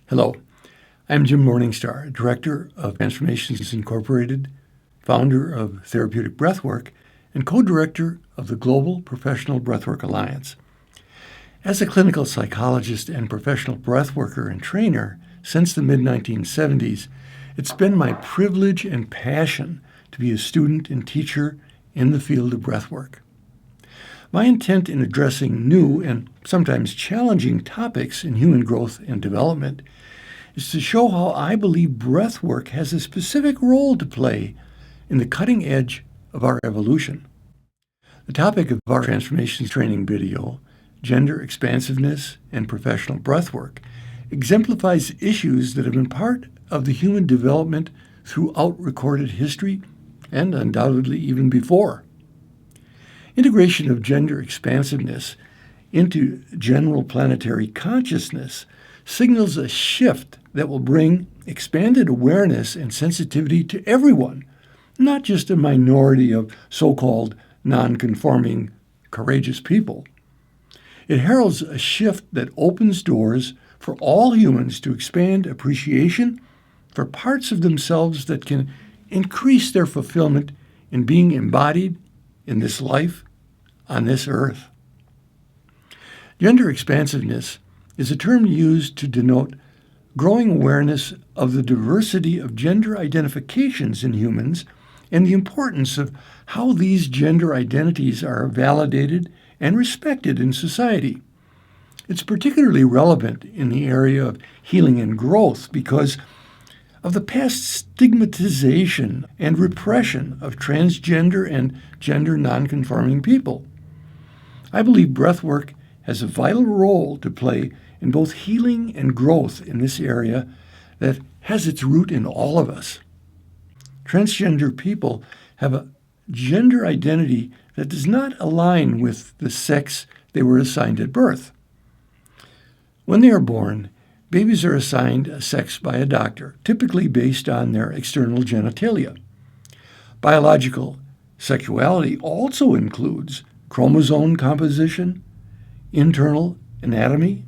Hello, I'm Jim Morningstar, Director of Transformations Incorporated, founder of Therapeutic Breathwork, and co-director of the Global Professional Breathwork Alliance. As a clinical psychologist and professional breathworker and trainer since the mid-1970s, it's been my privilege and passion to be a student and teacher in the field of breathwork. My intent in addressing new and sometimes challenging topics in human growth and development is to show how I believe breathwork has a specific role to play in the cutting edge of our evolution. The topic of our transformations training video, Gender Expansiveness and Professional Breathwork, exemplifies issues that have been part of the human development throughout recorded history and undoubtedly even before. Integration of gender expansiveness into general planetary consciousness signals a shift that will bring expanded awareness and sensitivity to everyone, not just a minority of so-called non-conforming, courageous people. It heralds a shift that opens doors for all humans to expand appreciation for parts of themselves that can increase their fulfillment in being embodied in this life on this earth. Gender expansiveness is a term used to denote growing awareness of the diversity of gender identifications in humans and the importance of how these gender identities are validated and respected in society. It's particularly relevant in the area of healing and growth because of the past stigmatization and repression of transgender and gender non-conforming people. I believe breathwork has a vital role to play in both healing and growth in this area that has its root in all of us. Transgender people have a gender identity that does not align with the sex they were assigned at birth. When they are born, babies are assigned a sex by a doctor, typically based on their external genitalia. Biological sexuality also includes chromosome composition, internal anatomy,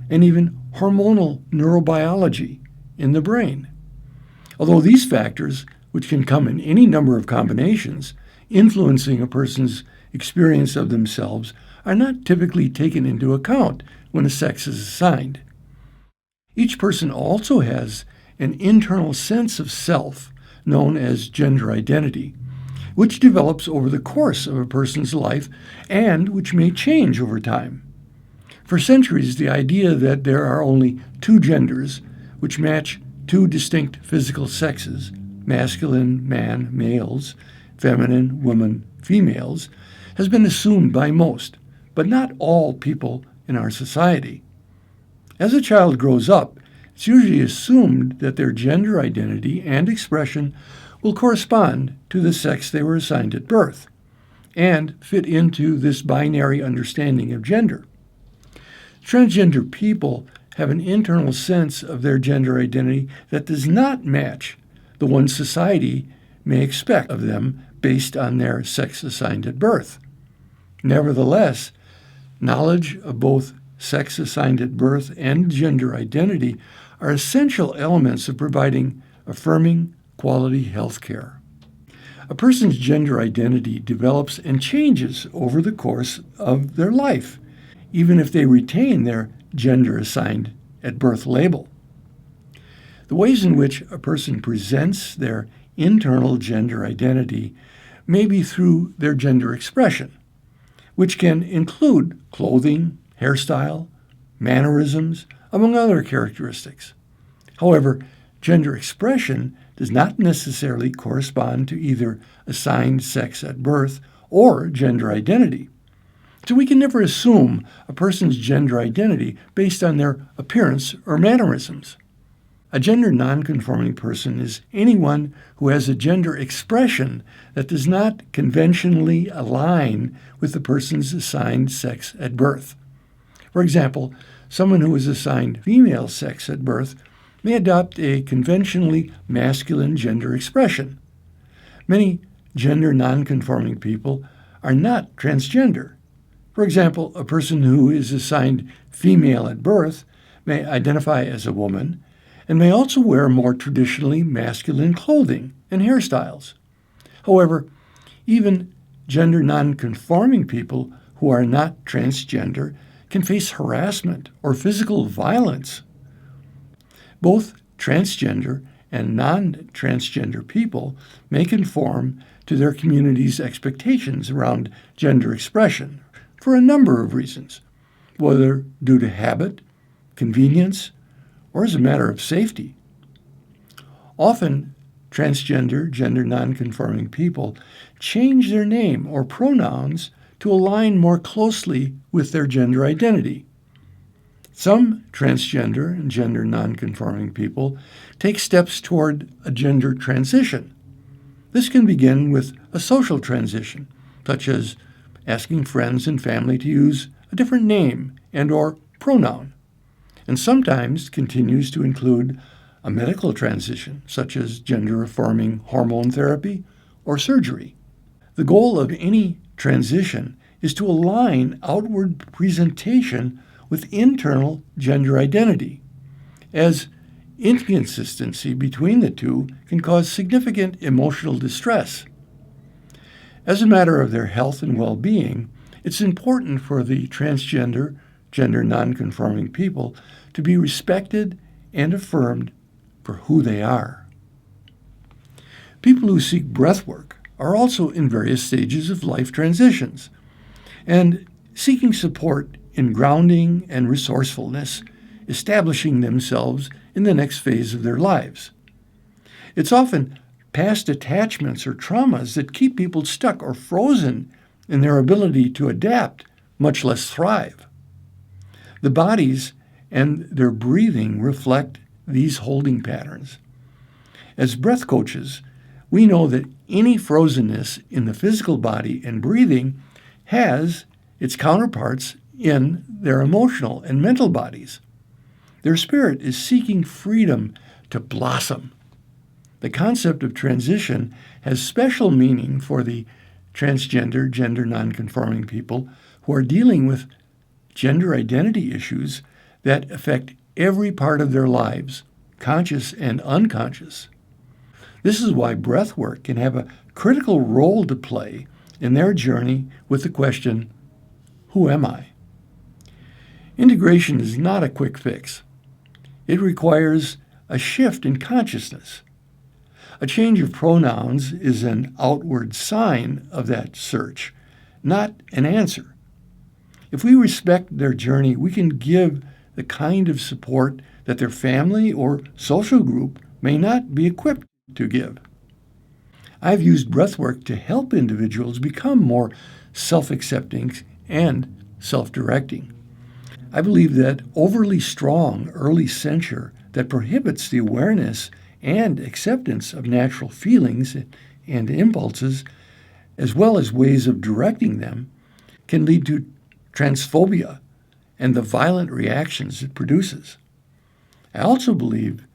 and even hormonal neurobiology in the brain. Although these factors, which can come in any number of combinations, influencing a person's experience of themselves, are not typically taken into account when a sex is assigned. Each person also has an internal sense of self, known as gender identity, which develops over the course of a person's life and which may change over time. For centuries, the idea that there are only two genders, which match two distinct physical sexes, masculine, man, males, feminine, woman, females, has been assumed by most, but not all people in our society. As a child grows up, it's usually assumed that their gender identity and expression will correspond to the sex they were assigned at birth and fit into this binary understanding of gender. Transgender people have an internal sense of their gender identity that does not match the one society may expect of them based on their sex assigned at birth. Nevertheless, knowledge of both sex assigned at birth and gender identity are essential elements of providing affirming quality health care. A person's gender identity develops and changes over the course of their life, even if they retain their gender assigned at birth label. The ways in which a person presents their internal gender identity may be through their gender expression, which can include clothing, hairstyle, mannerisms, among other characteristics. However, gender expression does not necessarily correspond to either assigned sex at birth or gender identity. So we can never assume a person's gender identity based on their appearance or mannerisms. A gender non-conforming person is anyone who has a gender expression that does not conventionally align with the person's assigned sex at birth. For example, someone who is assigned female sex at birth may adopt a conventionally masculine gender expression. Many gender non-conforming people are not transgender. For example, a person who is assigned female at birth may identify as a woman and may also wear more traditionally masculine clothing and hairstyles. However, even gender non-conforming people who are not transgender can face harassment or physical violence. Both transgender and non-transgender people may conform to their community's expectations around gender expression for a number of reasons, whether due to habit, convenience, or as a matter of safety. Often, transgender, gender non-conforming people change their name or pronouns to align more closely with their gender identity. Some transgender and gender non-conforming people take steps toward a gender transition. This can begin with a social transition, such as asking friends and family to use a different name and/or pronoun, and sometimes continues to include a medical transition, such as gender-affirming hormone therapy or surgery. The goal of any transition is to align outward presentation with internal gender identity, as inconsistency between the two can cause significant emotional distress. As a matter of their health and well-being, it's important for the transgender, gender non-conforming people to be respected and affirmed for who they are. People who seek breathwork are also in various stages of life transitions, and seeking support in grounding and resourcefulness, establishing themselves in the next phase of their lives. It's often past attachments or traumas that keep people stuck or frozen in their ability to adapt, much less thrive. The bodies and their breathing reflect these holding patterns. As breath coaches, we know that any frozenness in the physical body and breathing has its counterparts in their emotional and mental bodies. Their spirit is seeking freedom to blossom. The concept of transition has special meaning for the transgender, gender non-conforming people who are dealing with gender identity issues that affect every part of their lives, conscious and unconscious. This is why breathwork can have a critical role to play in their journey with the question, who am I? Integration is not a quick fix. It requires a shift in consciousness. A change of pronouns is an outward sign of that search, not an answer. If we respect their journey, we can give the kind of support that their family or social group may not be equipped to give. I've used breathwork to help individuals become more self-accepting and self-directing. I believe that overly strong early censure that prohibits the awareness and acceptance of natural feelings and impulses, as well as ways of directing them, can lead to transphobia and the violent reactions it produces. I also believe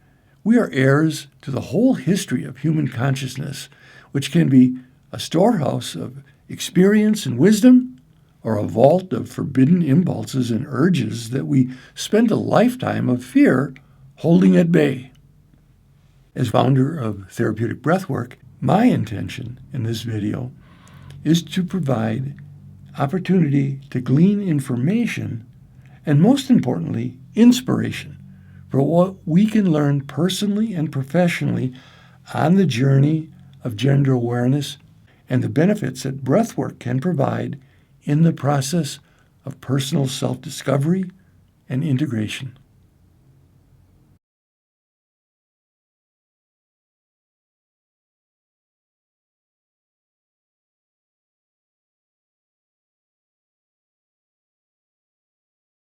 we are heirs to the whole history of human consciousness, which can be a storehouse of experience and wisdom, or a vault of forbidden impulses and urges that we spend a lifetime of fear holding at bay. As founder of Therapeutic Breathwork, my intention in this video is to provide opportunity to glean information and, most importantly, inspiration for what we can learn personally and professionally on the journey of gender awareness and the benefits that breathwork can provide in the process of personal self-discovery and integration.